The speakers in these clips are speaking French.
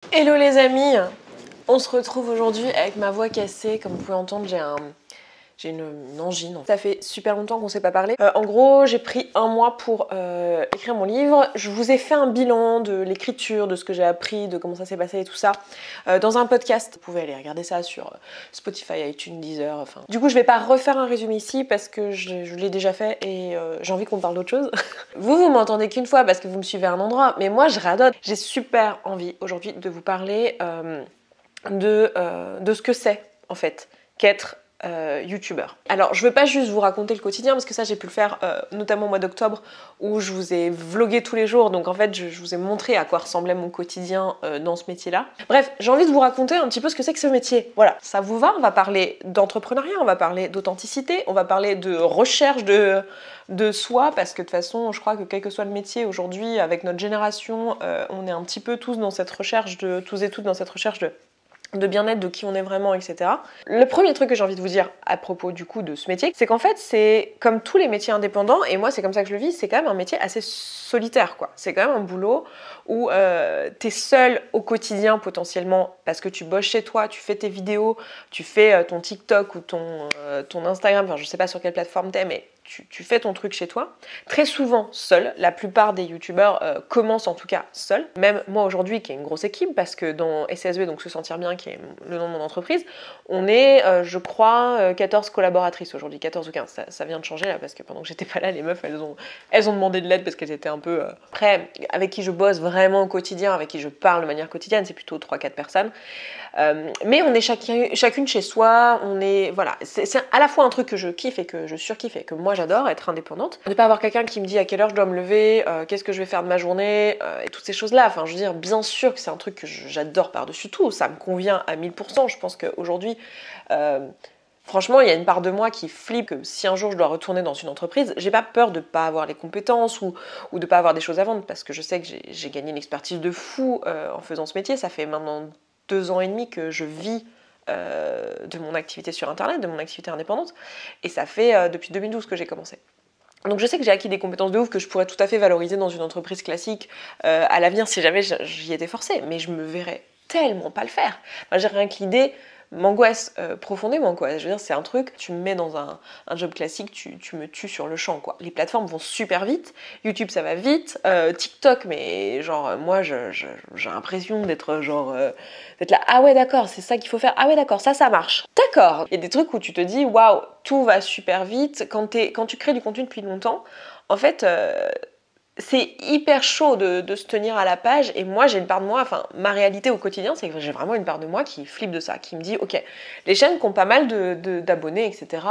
Hello les amis, on se retrouve aujourd'hui avec ma voix cassée. Comme vous pouvez entendre, j'ai une angine. Ça fait super longtemps qu'on ne s'est pas parlé. En gros, j'ai pris un mois pour écrire mon livre. Je vous ai fait un bilan de l'écriture, de ce que j'ai appris, de comment ça s'est passé et tout ça dans un podcast. Vous pouvez aller regarder ça sur Spotify, iTunes, Deezer, enfin. Du coup, je vais pas refaire un résumé ici parce que je l'ai déjà fait et j'ai envie qu'on parle d'autre chose. Vous m'entendez qu'une fois parce que vous me suivez à un endroit, mais moi je radote. J'ai super envie aujourd'hui de vous parler de ce que c'est en fait qu'être youtubeur. Alors je veux pas juste vous raconter le quotidien parce que ça j'ai pu le faire notamment au mois d'octobre où je vous ai vlogué tous les jours, donc en fait je vous ai montré à quoi ressemblait mon quotidien dans ce métier là. Bref, j'ai envie de vous raconter un petit peu ce que c'est que ce métier. Voilà, ça vous va? On va parler d'entrepreneuriat, on va parler d'authenticité, on va parler de recherche de soi, parce que de toute façon je crois que quel que soit le métier aujourd'hui avec notre génération, on est un petit peu tous dans cette recherche tous et toutes dans cette recherche de bien-être, de qui on est vraiment, etc. Le premier truc que j'ai envie de vous dire à propos du coup de ce métier, c'est qu'en fait c'est comme tous les métiers indépendants, et moi c'est comme ça que je le vis, c'est quand même un métier assez solitaire quoi. C'est quand même un boulot où t'es seul au quotidien potentiellement parce que tu bosses chez toi, tu fais tes vidéos, tu fais ton TikTok ou ton Instagram, enfin je sais pas sur quelle plateforme t'es, mais tu fais ton truc chez toi, très souvent seul. La plupart des youtubeurs commencent en tout cas seuls. Même moi aujourd'hui qui est une grosse équipe, parce que dans SSV, donc Se Sentir Bien, qui est le nom de mon entreprise, on est je crois 14 collaboratrices aujourd'hui, 14 ou 15, ça vient de changer là parce que pendant que j'étais pas là, les meufs elles ont demandé de l'aide parce qu'elles étaient un peu après, avec qui je bosse vraiment au quotidien, avec qui je parle de manière quotidienne, c'est plutôt 3-4 personnes. Mais on est chacune chez soi, on est, voilà, c'est à la fois un truc que je kiffe et que je surkiffe et que moi j'adore, être indépendante. Ne pas avoir quelqu'un qui me dit à quelle heure je dois me lever, qu'est-ce que je vais faire de ma journée, et toutes ces choses-là. Enfin, je veux dire, bien sûr que c'est un truc que j'adore par-dessus tout, ça me convient à 1000%. Je pense qu'aujourd'hui, franchement, il y a une part de moi qui flippe que si un jour je dois retourner dans une entreprise, j'ai pas peur de pas avoir les compétences ou de pas avoir des choses à vendre, parce que je sais que j'ai gagné une expertise de fou en faisant ce métier. Ça fait maintenant 2 ans et demi que je vis de mon activité sur internet, de mon activité indépendante, et ça fait depuis 2012 que j'ai commencé. Donc je sais que j'ai acquis des compétences de ouf que je pourrais tout à fait valoriser dans une entreprise classique à l'avenir si jamais j'y étais forcée, mais je me verrais tellement pas le faire. Enfin, j'ai rien que l'idée m'angoisse profondément quoi. Je veux dire, c'est un truc, tu me mets dans un job classique, tu me tues sur le champ quoi. Les plateformes vont super vite, YouTube ça va vite, TikTok, mais genre moi j'ai l'impression d'être genre d'être là, ah ouais d'accord, c'est ça qu'il faut faire, ah ouais d'accord, ça marche. D'accord, il y a des trucs où tu te dis waouh, tout va super vite. Quand tu crées du contenu depuis longtemps, en fait c'est hyper chaud de se tenir à la page, et moi j'ai une part de moi, enfin ma réalité au quotidien c'est que j'ai vraiment une part de moi qui flippe de ça, qui me dit ok, les chaînes qui ont pas mal d'abonnés etc,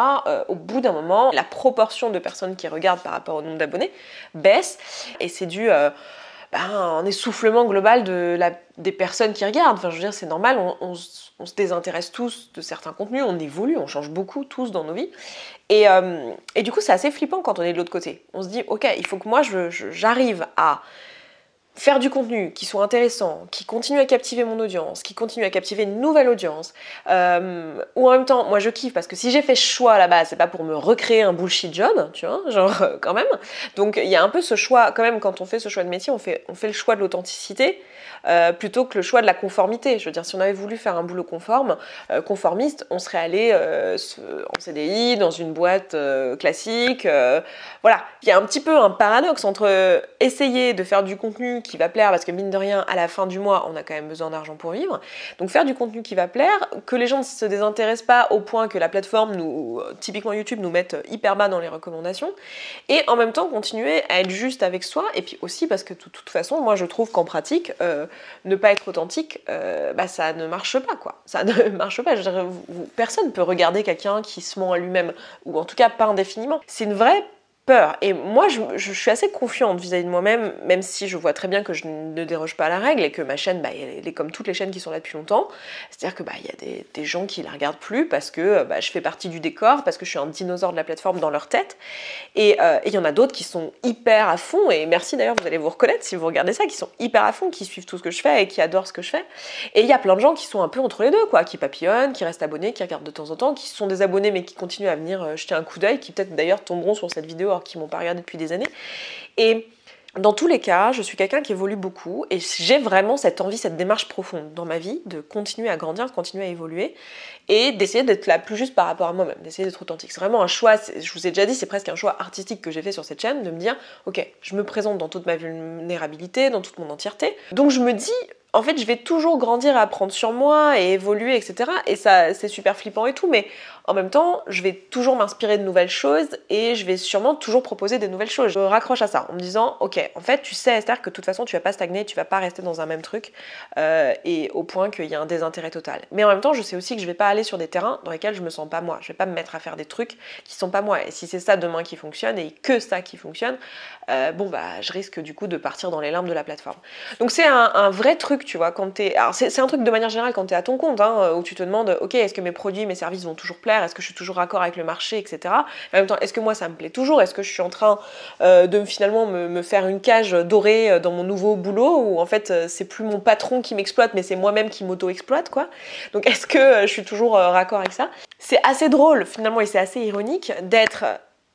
au bout d'un moment la proportion de personnes qui regardent par rapport au nombre d'abonnés baisse, et c'est dû un essoufflement global des personnes qui regardent. Enfin je veux dire, c'est normal, on se désintéresse tous de certains contenus, on évolue, on change beaucoup tous dans nos vies. Et du coup, c'est assez flippant quand on est de l'autre côté. On se dit, ok, il faut que moi, j'arrive à faire du contenu qui soit intéressant, qui continue à captiver mon audience, qui continue à captiver une nouvelle audience, ou en même temps, moi je kiffe, parce que si j'ai fait ce choix à la base, c'est pas pour me recréer un bullshit job, tu vois, genre quand même. Donc il y a un peu ce choix, quand même, quand on fait ce choix de métier, on fait le choix de l'authenticité, plutôt que le choix de la conformité. Je veux dire, si on avait voulu faire un boulot conformiste, on serait allé en CDI, dans une boîte classique. Voilà, il y a un petit peu un paradoxe entre essayer de faire du contenu qui va plaire, parce que mine de rien, à la fin du mois, on a quand même besoin d'argent pour vivre. Donc faire du contenu qui va plaire, que les gens ne se désintéressent pas au point que la plateforme, typiquement YouTube, nous mette hyper bas dans les recommandations, et en même temps continuer à être juste avec soi, et puis aussi parce que de toute façon, moi je trouve qu'en pratique, ne pas être authentique, ça ne marche pas quoi. Ça ne marche pas. Je dirais, personne ne peut regarder quelqu'un qui se ment à lui-même, ou en tout cas pas indéfiniment. C'est une vraie peur. Et moi, je suis assez confiante vis-à-vis de moi-même, même si je vois très bien que je ne déroge pas à la règle et que ma chaîne, elle est comme toutes les chaînes qui sont là depuis longtemps. C'est-à-dire que il y a des gens qui la regardent plus parce que je fais partie du décor, parce que je suis un dinosaure de la plateforme dans leur tête. Et il y en a d'autres qui sont hyper à fond, et merci d'ailleurs, vous allez vous reconnaître si vous regardez ça, qui sont hyper à fond, qui suivent tout ce que je fais et qui adorent ce que je fais. Et il y a plein de gens qui sont un peu entre les deux, quoi, qui papillonnent, qui restent abonnés, qui regardent de temps en temps, qui sont des abonnés mais qui continuent à venir jeter un coup d'œil, qui peut-être d'ailleurs tomberont sur cette vidéo alors qu'ils m'ont pas regardé depuis des années. Et Dans tous les cas, je suis quelqu'un qui évolue beaucoup et j'ai vraiment cette envie, cette démarche profonde dans ma vie de continuer à grandir, de continuer à évoluer et d'essayer d'être la plus juste par rapport à moi-même, d'essayer d'être authentique. C'est vraiment un choix, je vous ai déjà dit, c'est presque un choix artistique que j'ai fait sur cette chaîne, de me dire, ok, je me présente dans toute ma vulnérabilité, dans toute mon entièreté. Donc je me dis, en fait, je vais toujours grandir et apprendre sur moi et évoluer, etc. Et ça, c'est super flippant et tout, mais en même temps, je vais toujours m'inspirer de nouvelles choses et je vais sûrement toujours proposer des nouvelles choses. Je raccroche à ça en me disant, ok, en fait, tu sais, Esther, que de toute façon, tu vas pas stagner, tu vas pas rester dans un même truc et au point qu'il y a un désintérêt total. Mais en même temps, je sais aussi que je vais pas aller sur des terrains dans lesquels je me sens pas moi. Je vais pas me mettre à faire des trucs qui sont pas moi. Et si c'est ça demain qui fonctionne et que ça qui fonctionne, bon bah, je risque du coup de partir dans les limbes de la plateforme. Donc c'est un vrai truc, tu vois, quand t'es... Alors c'est un truc de manière générale quand t'es à ton compte, hein, où tu te demandes, ok, est-ce que mes produits, mes services vont toujours plaire, est-ce que je suis toujours raccord avec le marché, etc. En même temps, est-ce que moi ça me plaît toujours, est-ce que je suis en train de finalement me faire une cage dorée dans mon nouveau boulot, où en fait c'est plus mon patron qui m'exploite, mais c'est moi-même qui m'auto-exploite, quoi. Donc est-ce que je suis toujours raccord avec ça? C'est assez drôle finalement et c'est assez ironique d'être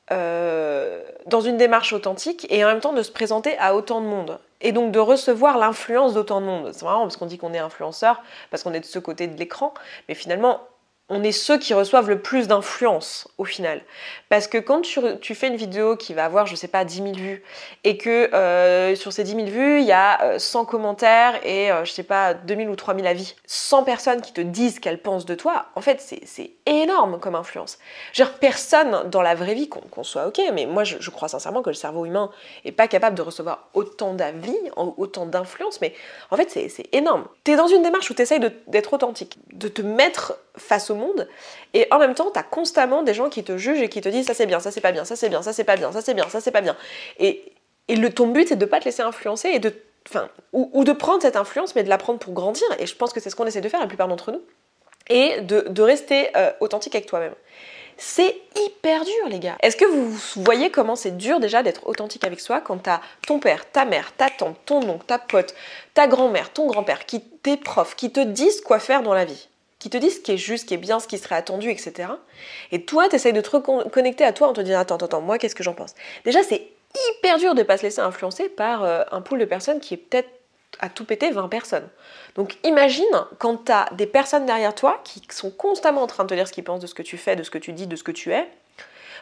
dans une démarche authentique et en même temps de se présenter à autant de monde et donc de recevoir l'influence d'autant de monde. C'est marrant parce qu'on dit qu'on est influenceur parce qu'on est de ce côté de l'écran, mais finalement on est ceux qui reçoivent le plus d'influence au final. Parce que quand tu fais une vidéo qui va avoir, je sais pas, 10 000 vues, et que sur ces 10 000 vues, il y a 100 commentaires et, je sais pas, 2 000 ou 3 000 avis, 100 personnes qui te disent qu'elles pensent de toi, en fait, c'est énorme comme influence. Genre, personne dans la vraie vie, qu'on soit ok, mais moi, je crois sincèrement que le cerveau humain est pas capable de recevoir autant d'avis, autant d'influence, mais en fait, c'est énorme. T'es dans une démarche où t'essayes d'être authentique, de te mettre face au monde, et en même temps t'as constamment des gens qui te jugent et qui te disent ça c'est bien, ça c'est pas bien, ça c'est bien, ça c'est pas bien, ça c'est bien, ça c'est pas bien, et ton but c'est de pas te laisser influencer et ou de prendre cette influence mais de la prendre pour grandir, et je pense que c'est ce qu'on essaie de faire la plupart d'entre nous, et de rester authentique avec toi-même. C'est hyper dur, les gars. Est-ce que vous voyez comment c'est dur déjà d'être authentique avec soi quand t'as ton père, ta mère, ta tante, ton oncle, ta pote, ta grand-mère, ton grand-père, tes profs, qui te disent quoi faire dans la vie, qui te disent ce qui est juste, ce qui est bien, ce qui serait attendu, etc. Et toi, t'essayes de te reconnecter à toi en te disant attends, moi, qu'est-ce que j'en pense? Déjà, c'est hyper dur de pas se laisser influencer par un pool de personnes qui est peut-être à tout péter 20 personnes. Donc imagine quand tu as des personnes derrière toi qui sont constamment en train de te dire ce qu'ils pensent de ce que tu fais, de ce que tu dis, de ce que tu es,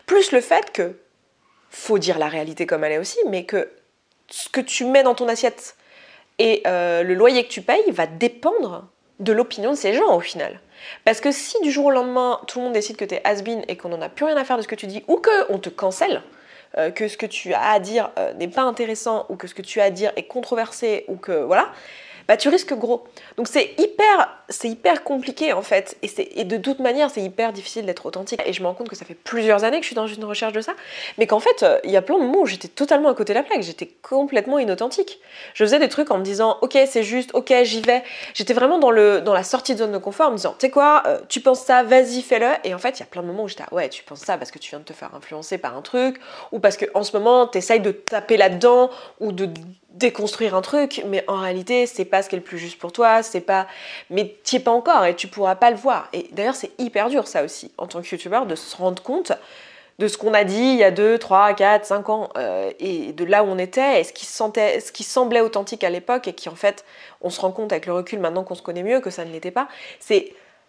plus le fait que, faut dire la réalité comme elle est aussi, mais que ce que tu mets dans ton assiette et le loyer que tu payes va dépendre de l'opinion de ces gens au final. Parce que si du jour au lendemain, tout le monde décide que t'es has-been et qu'on n'en a plus rien à faire de ce que tu dis, ou qu'on te cancelle, que ce que tu as à dire n'est pas intéressant, ou que ce que tu as à dire est controversé, ou que voilà, bah tu risques gros. Donc c'est hyper compliqué en fait, et de toute manière c'est hyper difficile d'être authentique. Et je me rends compte que ça fait plusieurs années que je suis dans une recherche de ça, mais qu'en fait il y a plein de moments où j'étais totalement à côté de la plaque, j'étais complètement inauthentique. Je faisais des trucs en me disant ok c'est juste, ok j'y vais. J'étais vraiment dans la sortie de zone de confort en me disant tu sais quoi, tu penses ça, vas-y fais-le. Et en fait il y a plein de moments où j'étais ouais tu penses ça parce que tu viens de te faire influencer par un truc, ou parce que en ce moment t'essayes de taper là-dedans, ou de déconstruire un truc, mais en réalité c'est pas ce qui est le plus juste pour toi, c'est pas, mais t'y es pas encore et tu pourras pas le voir. Et d'ailleurs c'est hyper dur ça aussi en tant que youtubeur de se rendre compte de ce qu'on a dit il y a 2, 3, 4, 5 ans et de là où on était, et ce qui semblait authentique à l'époque et qui en fait on se rend compte avec le recul maintenant qu'on se connaît mieux que ça ne l'était pas.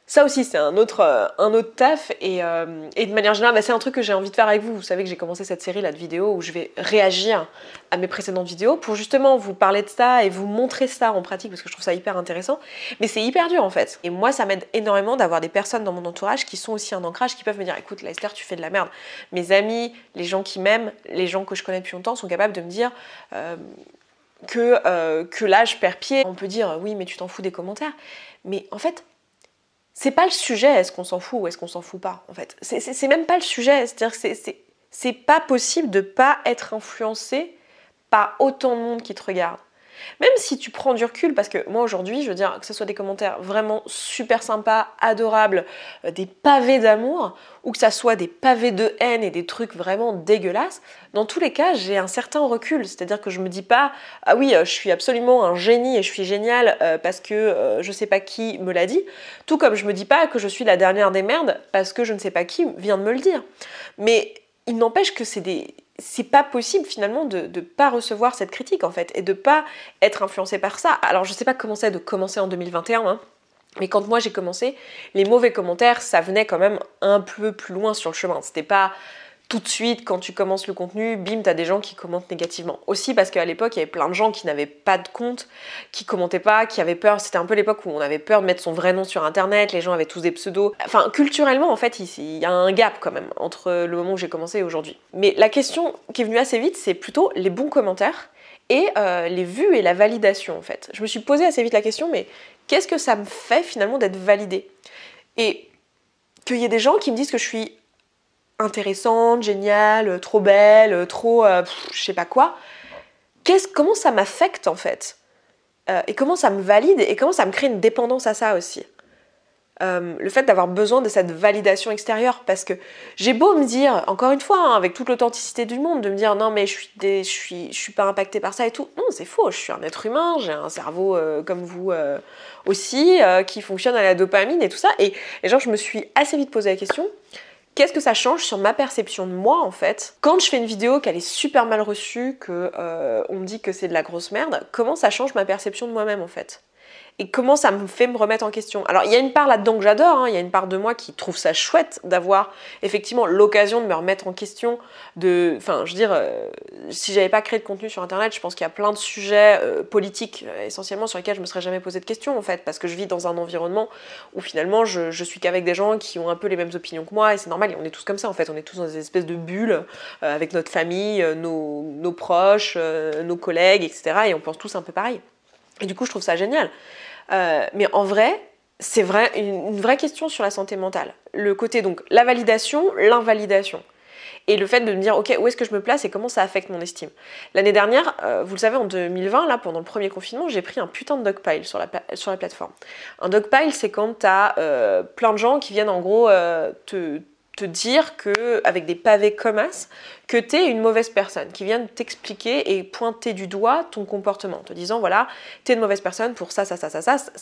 Ça aussi, c'est un autre taf, et de manière générale, bah, c'est un truc que j'ai envie de faire avec vous. Vous savez que j'ai commencé cette série là de vidéos où je vais réagir à mes précédentes vidéos pour justement vous parler de ça et vous montrer ça en pratique parce que je trouve ça hyper intéressant. Mais c'est hyper dur en fait. Et moi, ça m'aide énormément d'avoir des personnes dans mon entourage qui sont aussi un ancrage, qui peuvent me dire écoute, là, Esther, tu fais de la merde. Mes amis, les gens qui m'aiment, les gens que je connais depuis longtemps sont capables de me dire que là, je perds pied. On peut dire oui, mais tu t'en fous des commentaires. Mais en fait, c'est pas le sujet, est-ce qu'on s'en fout ou est-ce qu'on s'en fout pas, en fait. C'est même pas le sujet, c'est-à-dire que c'est pas possible de pas être influencé par autant de monde qui te regarde. Même si tu prends du recul, parce que moi aujourd'hui, je veux dire, que ce soit des commentaires vraiment super sympas, adorables, des pavés d'amour, ou que ça soit des pavés de haine et des trucs vraiment dégueulasses, dans tous les cas, j'ai un certain recul. C'est-à-dire que je me dis pas, ah oui, je suis absolument un génie et je suis génial parce que je sais pas qui me l'a dit, tout comme je me dis pas que je suis la dernière des merdes parce que je ne sais pas qui vient de me le dire. Mais il n'empêche que c'est des c'est pas possible finalement de pas recevoir cette critique en fait et de pas être influencé par ça. Alors je sais pas comment c'est de commencer en 2021, hein, mais quand moi j'ai commencé, les mauvais commentaires ça venait quand même un peu plus loin sur le chemin. C'était pas tout de suite quand tu commences le contenu, bim, t'as des gens qui commentent négativement. Aussi parce qu'à l'époque il y avait plein de gens qui n'avaient pas de compte, qui commentaient pas, qui avaient peur. C'était un peu l'époque où on avait peur de mettre son vrai nom sur internet, les gens avaient tous des pseudos. Enfin culturellement en fait il y a un gap quand même entre le moment où j'ai commencé et aujourd'hui. Mais la question qui est venue assez vite c'est plutôt les bons commentaires et les vues et la validation en fait. Je me suis posé assez vite la question mais qu'est-ce que ça me fait finalement d'être validée? Et qu'il y ait des gens qui me disent que je suis intéressante, géniale, trop belle, trop je sais pas quoi. Comment ça m'affecte en fait et comment ça me valide et comment ça me crée une dépendance à ça aussi. Le fait d'avoir besoin de cette validation extérieure parce que j'ai beau me dire, encore une fois, hein, avec toute l'authenticité du monde, de me dire non mais je suis pas impactée par ça et tout. Non, c'est faux, je suis un être humain, j'ai un cerveau comme vous aussi, qui fonctionne à la dopamine et tout ça. Et genre je me suis assez vite posé la question, qu'est-ce que ça change sur ma perception de moi en fait? Quand je fais une vidéo qu'elle est super mal reçue, que on me dit que c'est de la grosse merde, comment ça change ma perception de moi-même en fait? Et comment ça me fait me remettre en question. Alors il y a une part là-dedans que j'adore, hein, il y a une part de moi qui trouve ça chouette d'avoir effectivement l'occasion de me remettre en question, enfin je veux dire, si j'avais pas créé de contenu sur internet, je pense qu'il y a plein de sujets politiques essentiellement sur lesquels je me serais jamais posé de questions en fait, parce que je vis dans un environnement où finalement je suis qu'avec des gens qui ont un peu les mêmes opinions que moi, et c'est normal, on est tous comme ça en fait, on est tous dans des espèces de bulles, avec notre famille, nos proches, nos collègues, etc. Et on pense tous un peu pareil. Et du coup je trouve ça génial. Mais en vrai, c'est une vraie question sur la santé mentale. Le côté donc la validation, l'invalidation. Et le fait de me dire, ok, où est-ce que je me place et comment ça affecte mon estime. L'année dernière, vous le savez, en 2020, là, pendant le premier confinement, j'ai pris un putain de dogpile sur la plateforme. Un dogpile, c'est quand t'as plein de gens qui viennent en gros te dire que, avec des pavés comme as, que t'es une mauvaise personne, qui viennent t'expliquer et pointer du doigt ton comportement, te disant voilà, t'es une mauvaise personne pour ça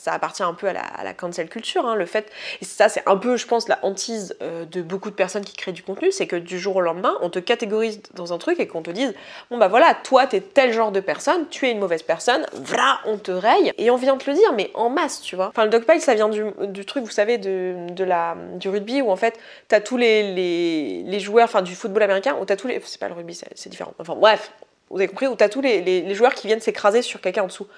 appartient un peu à la cancel culture, hein, le fait, et ça c'est un peu, je pense, la hantise de beaucoup de personnes qui créent du contenu, c'est que du jour au lendemain, on te catégorise dans un truc et qu'on te dise, bon bah voilà, toi t'es tel genre de personne, tu es une mauvaise personne, voilà, on te raye, et on vient te le dire, mais en masse, tu vois. Enfin, le dogpile, ça vient du truc, vous savez, du rugby, où en fait, t'as tous les joueurs, enfin du football américain, où t'as tous les... C'est pas le rugby, c'est différent. Enfin bref, vous avez compris, où t'as tous les joueurs qui viennent s'écraser sur quelqu'un en dessous.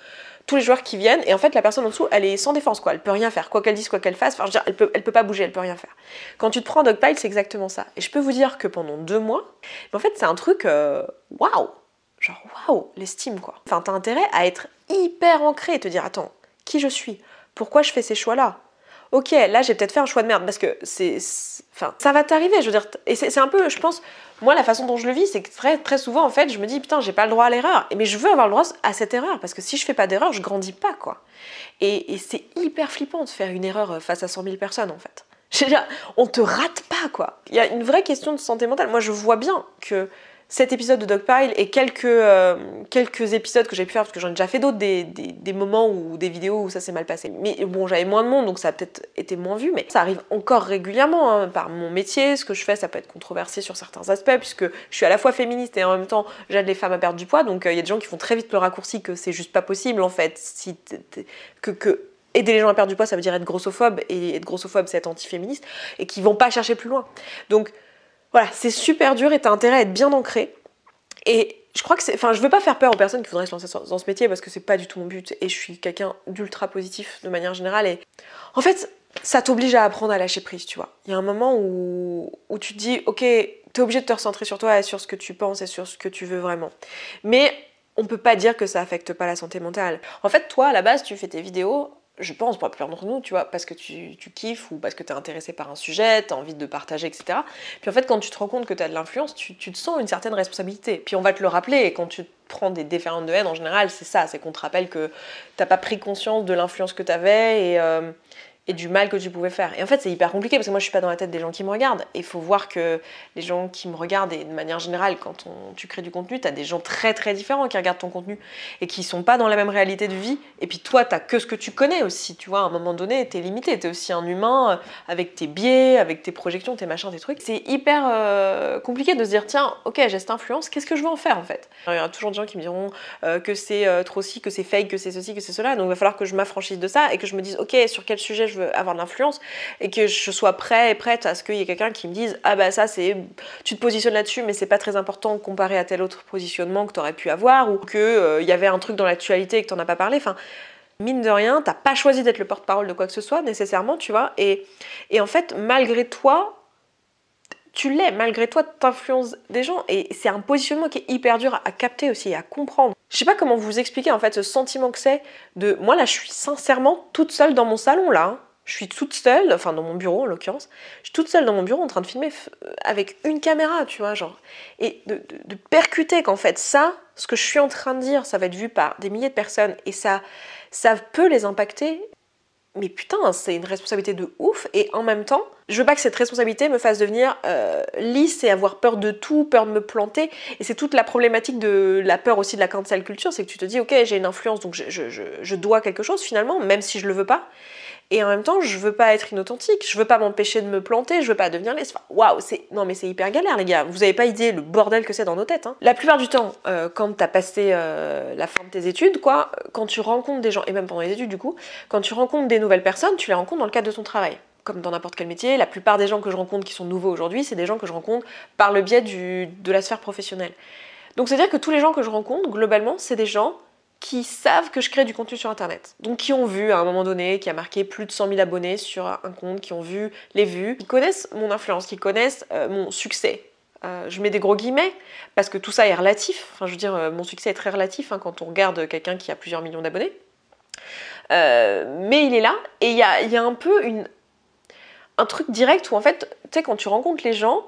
Tous les joueurs qui viennent, et en fait la personne en dessous, elle est sans défense, quoi. Elle peut rien faire, quoi qu'elle dise, quoi qu'elle fasse, enfin je veux dire, elle peut pas bouger, elle peut rien faire. Quand tu te prends un dogpile, c'est exactement ça. Et je peux vous dire que pendant 2 mois, en fait c'est un truc, waouh, genre waouh, l'estime quoi. Enfin t'as intérêt à être hyper ancré et te dire, attends, qui je suis? Pourquoi je fais ces choix-là? Ok, là j'ai peut-être fait un choix de merde, parce que enfin, ça va t'arriver, je veux dire, et c'est un peu, je pense, moi la façon dont je le vis, c'est que très, très souvent en fait, je me dis, putain, j'ai pas le droit à l'erreur, mais je veux avoir le droit à cette erreur, parce que si je fais pas d'erreur, je grandis pas, quoi. Et c'est hyper flippant de faire une erreur face à 100 000 personnes, en fait. On te rate pas, quoi. Il y a une vraie question de santé mentale. Moi, je vois bien que cet épisode de Dogpile et quelques épisodes que j'ai pu faire, parce que j'en ai déjà fait d'autres, des moments ou des vidéos où ça s'est mal passé. Mais bon, j'avais moins de monde, donc ça a peut-être été moins vu, mais ça arrive encore régulièrement, hein, par mon métier. Ce que je fais, ça peut être controversé sur certains aspects, puisque je suis à la fois féministe et en même temps, j'aide les femmes à perdre du poids, donc il y a des gens qui font très vite le raccourci que c'est juste pas possible, en fait, aider les gens à perdre du poids, ça veut dire être grossophobe, et être grossophobe, c'est être antiféministe, et qui vont pas chercher plus loin. Donc, voilà, c'est super dur et t'as intérêt à être bien ancré. Et je crois que c'est... Enfin, je veux pas faire peur aux personnes qui voudraient se lancer dans ce métier parce que c'est pas du tout mon but et je suis quelqu'un d'ultra positif de manière générale. Et en fait, ça t'oblige à apprendre à lâcher prise, tu vois. Il y a un moment où tu te dis, ok, t'es obligé de te recentrer sur toi et sur ce que tu penses et sur ce que tu veux vraiment. Mais on peut pas dire que ça affecte pas la santé mentale. En fait, toi, à la base, tu fais tes vidéos... Je pense, pour la plupart d'entre nous, tu vois, parce que tu kiffes ou parce que t'es intéressé par un sujet, t'as envie de partager, etc. Puis en fait, quand tu te rends compte que t'as de l'influence, tu te sens une certaine responsabilité. Puis on va te le rappeler, et quand tu prends des déferlantes de haine, en général, c'est ça, c'est qu'on te rappelle que t'as pas pris conscience de l'influence que t'avais, et du mal que tu pouvais faire. Et en fait, c'est hyper compliqué parce que moi, je suis pas dans la tête des gens qui me regardent. Et il faut voir que les gens qui me regardent, et de manière générale, quand tu crées du contenu, tu as des gens très très différents qui regardent ton contenu et qui sont pas dans la même réalité de vie. Et puis toi, t'as que ce que tu connais aussi, tu vois. À un moment donné, t'es limité. T'es aussi un humain avec tes biais, avec tes projections, tes machins, tes trucs. C'est hyper compliqué de se dire, tiens, ok, j'ai cette influence, qu'est-ce que je veux en faire en fait? Il y a toujours des gens qui me diront que c'est trop ci, que c'est fake, que c'est ceci, que c'est cela. Donc il va falloir que je m'affranchisse de ça et que je me dise, ok, sur quel sujet je veux avoir de l'influence et que je sois prêt et prête à ce qu'il y ait quelqu'un qui me dise, ah bah ça c'est, tu te positionnes là-dessus mais c'est pas très important comparé à tel autre positionnement que t'aurais pu avoir, ou que y avait un truc dans l'actualité et que t'en as pas parlé. Enfin, mine de rien, t'as pas choisi d'être le porte-parole de quoi que ce soit nécessairement, tu vois, et en fait malgré toi tu l'es, malgré toi t'influences des gens, et c'est un positionnement qui est hyper dur à capter aussi et à comprendre. Je sais pas comment vous expliquer en fait ce sentiment que c'est de, moi là je suis sincèrement toute seule dans mon salon là, hein. Je suis toute seule, enfin dans mon bureau en l'occurrence, je suis toute seule dans mon bureau en train de filmer avec une caméra, tu vois, genre, et de percuter qu'en fait ça, ce que je suis en train de dire, ça va être vu par des milliers de personnes et ça peut les impacter. Mais putain, c'est une responsabilité de ouf, et en même temps, je veux pas que cette responsabilité me fasse devenir lisse et avoir peur de tout, peur de me planter. Et c'est toute la problématique de la peur aussi de la cancel culture, c'est que tu te dis, ok, j'ai une influence, donc je dois quelque chose finalement, même si je le veux pas. Et en même temps, je veux pas être inauthentique, je veux pas m'empêcher de me planter, je veux pas devenir lisse. Enfin, waouh, non mais c'est hyper galère les gars, vous avez pas idée le bordel que c'est dans nos têtes. Hein. La plupart du temps, quand t'as passé la fin de tes études, quoi, quand tu rencontres des gens, et même pendant les études du coup, quand tu rencontres des nouvelles personnes, tu les rencontres dans le cadre de ton travail. Comme dans n'importe quel métier, la plupart des gens que je rencontre qui sont nouveaux aujourd'hui, c'est des gens que je rencontre par le biais de la sphère professionnelle. Donc c'est-à-dire que tous les gens que je rencontre, globalement, c'est des gens qui savent que je crée du contenu sur internet. Donc qui ont vu à un moment donné, qui a marqué plus de 100 000 abonnés sur un compte, qui ont vu les vues, qui connaissent mon influence, qui connaissent mon succès. Je mets des gros guillemets, parce que tout ça est relatif. Enfin, je veux dire, mon succès est très relatif hein, quand on regarde quelqu'un qui a plusieurs millions d'abonnés. Mais il est là, et il y a un peu un truc direct où en fait, tu sais, quand tu rencontres les gens,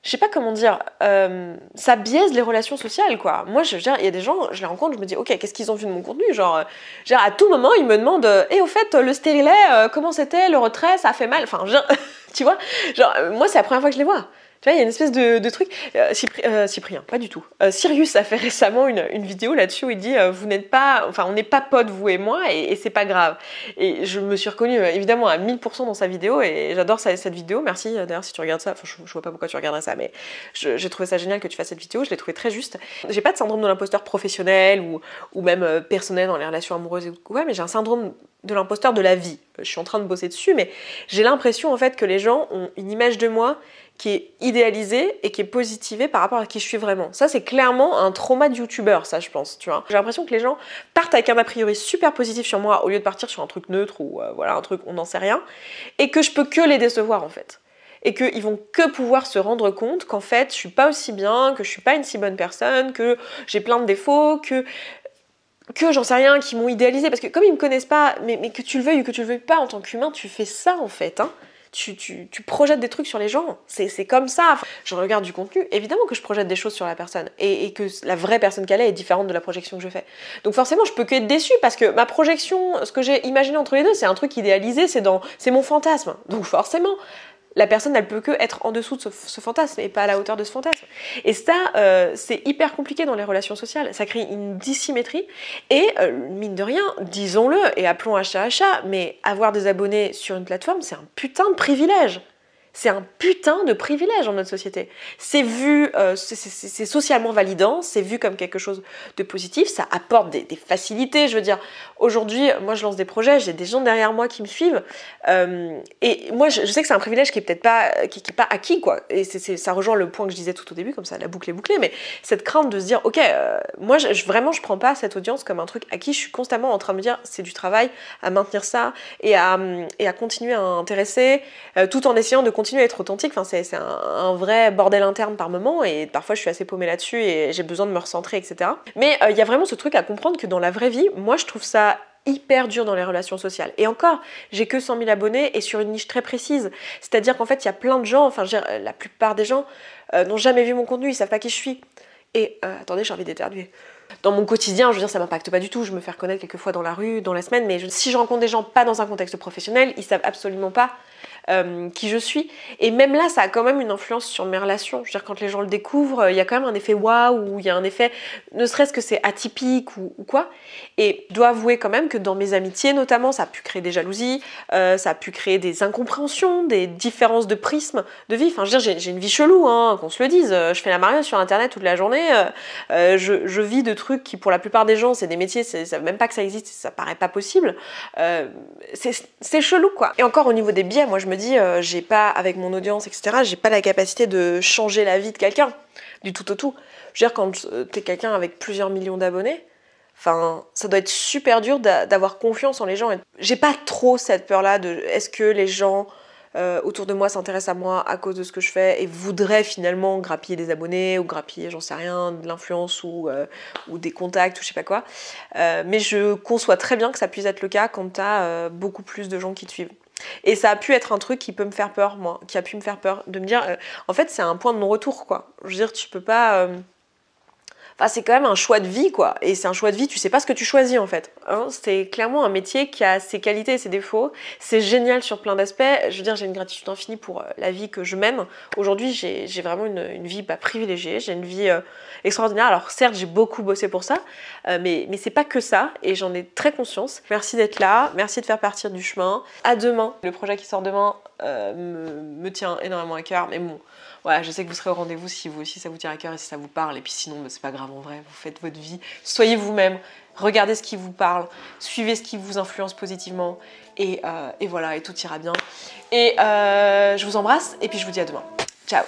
je sais pas comment dire, ça biaise les relations sociales, quoi. Moi, je veux dire, il y a des gens, je les rencontre, je me dis, ok, qu'est-ce qu'ils ont vu de mon contenu, genre à tout moment, ils me demandent, au fait, le stérilet, comment c'était, le retrait, ça a fait mal, enfin, genre, tu vois, genre, moi, c'est la première fois que je les vois. Tu vois, il y a une espèce de truc. Cyprien, pas du tout. Sirius a fait récemment une vidéo là-dessus où il dit vous n'êtes pas, enfin, on n'est pas potes, vous et moi, et c'est pas grave. Et je me suis reconnue évidemment à 1000% dans sa vidéo, et j'adore cette vidéo. Merci d'ailleurs si tu regardes ça. Enfin, je vois pas pourquoi tu regarderais ça, mais j'ai trouvé ça génial que tu fasses cette vidéo. Je l'ai trouvé très juste. J'ai pas de syndrome de l'imposteur professionnel ou même personnel dans les relations amoureuses et tout, ouais, mais j'ai un syndrome de l'imposteur de la vie. Je suis en train de bosser dessus, mais j'ai l'impression en fait que les gens ont une image de moi qui est idéalisée et qui est positivée par rapport à qui je suis vraiment. Ça, c'est clairement un trauma de youtubeur, ça, je pense, tu vois. J'ai l'impression que les gens partent avec un a priori super positif sur moi au lieu de partir sur un truc neutre ou voilà, un truc, on n'en sait rien, et que je peux que les décevoir, en fait. Et qu'ils vont que pouvoir se rendre compte qu'en fait, je suis pas aussi bien, que je suis pas une si bonne personne, que j'ai plein de défauts, que j'en sais rien, qui m'ont idéalisé, parce que comme ils me connaissent pas, mais que tu le veuilles ou que tu le veuilles pas, en tant qu'humain, tu fais ça, en fait, hein. Tu projettes des trucs sur les gens, c'est comme ça. Enfin, je regarde du contenu, évidemment que je projette des choses sur la personne, et que la vraie personne qu'elle est différente de la projection que je fais. Donc forcément, je peux que être déçue, parce que ma projection, ce que j'ai imaginé entre les deux, c'est un truc idéalisé, c'est mon fantasme. Donc forcément, la personne, elle peut que être en dessous de ce fantasme et pas à la hauteur de ce fantasme. Et ça, c'est hyper compliqué dans les relations sociales. Ça crée une dissymétrie. Et mine de rien, disons-le et appelons achat achat, mais avoir des abonnés sur une plateforme, c'est un putain de privilège. C'est un putain de privilège dans notre société. C'est vu, c'est socialement validant, c'est vu comme quelque chose de positif, ça apporte des facilités. Je veux dire, aujourd'hui, moi je lance des projets, j'ai des gens derrière moi qui me suivent, et moi je sais que c'est un privilège qui est peut-être pas, qui est pas acquis, quoi. Et ça rejoint le point que je disais tout au début, comme ça la boucle est bouclée, mais cette crainte de se dire, ok, moi vraiment je prends pas cette audience comme un truc acquis, je suis constamment en train de me dire, c'est du travail à maintenir ça et à continuer à intéresser, tout en essayant de continuer à être authentique. Enfin, c'est un vrai bordel interne par moment, et parfois je suis assez paumée là-dessus et j'ai besoin de me recentrer, etc. Mais il y a vraiment ce truc à comprendre que dans la vraie vie, moi je trouve ça hyper dur dans les relations sociales. Et encore, j'ai que 100 000 abonnés et sur une niche très précise. C'est-à-dire qu'en fait, il y a plein de gens, enfin, la plupart des gens n'ont jamais vu mon contenu, ils savent pas qui je suis. Et attendez, j'ai envie d'éternuer. Dans mon quotidien, je veux dire, ça m'impacte pas du tout. Je me fais reconnaître quelques fois dans la rue, dans la semaine, mais si je rencontre des gens pas dans un contexte professionnel, ils savent absolument pas qui je suis. Et même là, ça a quand même une influence sur mes relations. Je veux dire, quand les gens le découvrent, il y a quand même un effet waouh, il y a un effet, ne serait-ce que c'est atypique ou quoi. Et je dois avouer quand même que dans mes amitiés, notamment, ça a pu créer des jalousies, ça a pu créer des incompréhensions, des différences de prisme de vie. Enfin, je veux dire, j'ai une vie chelou, hein, qu'on se le dise. Je fais la marieuse sur Internet toute la journée. Je vis de trucs qui, pour la plupart des gens, c'est des métiers, ça même pas que ça existe, ça paraît pas possible. C'est chelou, quoi. Et encore au niveau des biais, moi je me dis, j'ai pas, avec mon audience, etc., j'ai pas la capacité de changer la vie de quelqu'un, du tout au tout. Je veux dire, quand t'es quelqu'un avec plusieurs millions d'abonnés, enfin, ça doit être super dur d'avoir confiance en les gens. J'ai pas trop cette peur-là de est-ce que les gens autour de moi s'intéressent à moi à cause de ce que je fais et voudraient finalement grappiller des abonnés ou grappiller, j'en sais rien, de l'influence ou des contacts ou je sais pas quoi. Mais je conçois très bien que ça puisse être le cas quand t'as beaucoup plus de gens qui te suivent. Et ça a pu être un truc qui peut me faire peur, moi, qui a pu me faire peur, de me dire, en fait, c'est un point de non-retour, quoi. Je veux dire, tu peux pas... Enfin, c'est quand même un choix de vie, quoi. Et c'est un choix de vie, tu sais pas ce que tu choisis, en fait. Hein, c'est clairement un métier qui a ses qualités et ses défauts. C'est génial sur plein d'aspects. Je veux dire, j'ai une gratitude infinie pour la vie que je mène. Aujourd'hui, j'ai vraiment une vie privilégiée. J'ai une vie extraordinaire. Alors, certes, j'ai beaucoup bossé pour ça. Mais c'est pas que ça. Et j'en ai très conscience. Merci d'être là. Merci de faire partie du chemin. À demain. Le projet qui sort demain me tient énormément à cœur. Mais bon... Voilà, je sais que vous serez au rendez-vous si vous aussi ça vous tient à cœur et si ça vous parle. Et puis sinon, c'est pas grave en vrai, vous faites votre vie. Soyez vous-même, regardez ce qui vous parle, suivez ce qui vous influence positivement. Et voilà, et tout ira bien. Et je vous embrasse et puis je vous dis à demain. Ciao!